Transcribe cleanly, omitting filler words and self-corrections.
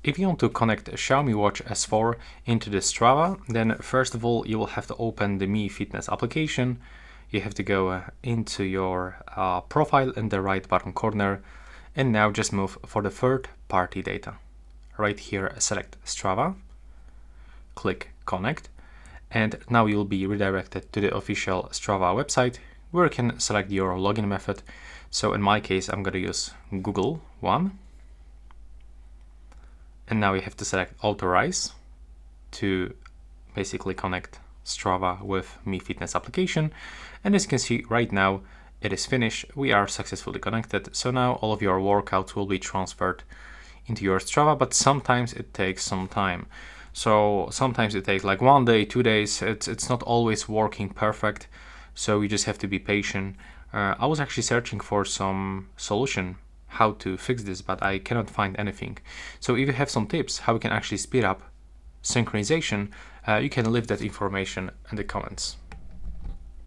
If you want to connect a Xiaomi Watch S4 into the Strava, then first of all you will have to open the Mi Fitness application. You have to go into your profile in the right bottom corner, and now just move for the third-party data. Right here select Strava, click Connect, and now you'll be redirected to the official Strava website where you can select your login method. So in my case I'm going to use Google one. And now you have to select Authorize to basically connect Strava with Mi Fitness application. And as you can see right now, it is finished. We are successfully connected. So now all of your workouts will be transferred into your Strava, but sometimes it takes some time. So sometimes it takes like 1 day, 2 days. It's not always working perfect. So you just have to be patient. I was actually searching for some solution how to fix this, but I cannot find anything. So if you have some tips how we can actually speed up synchronization, you can leave that information in the comments.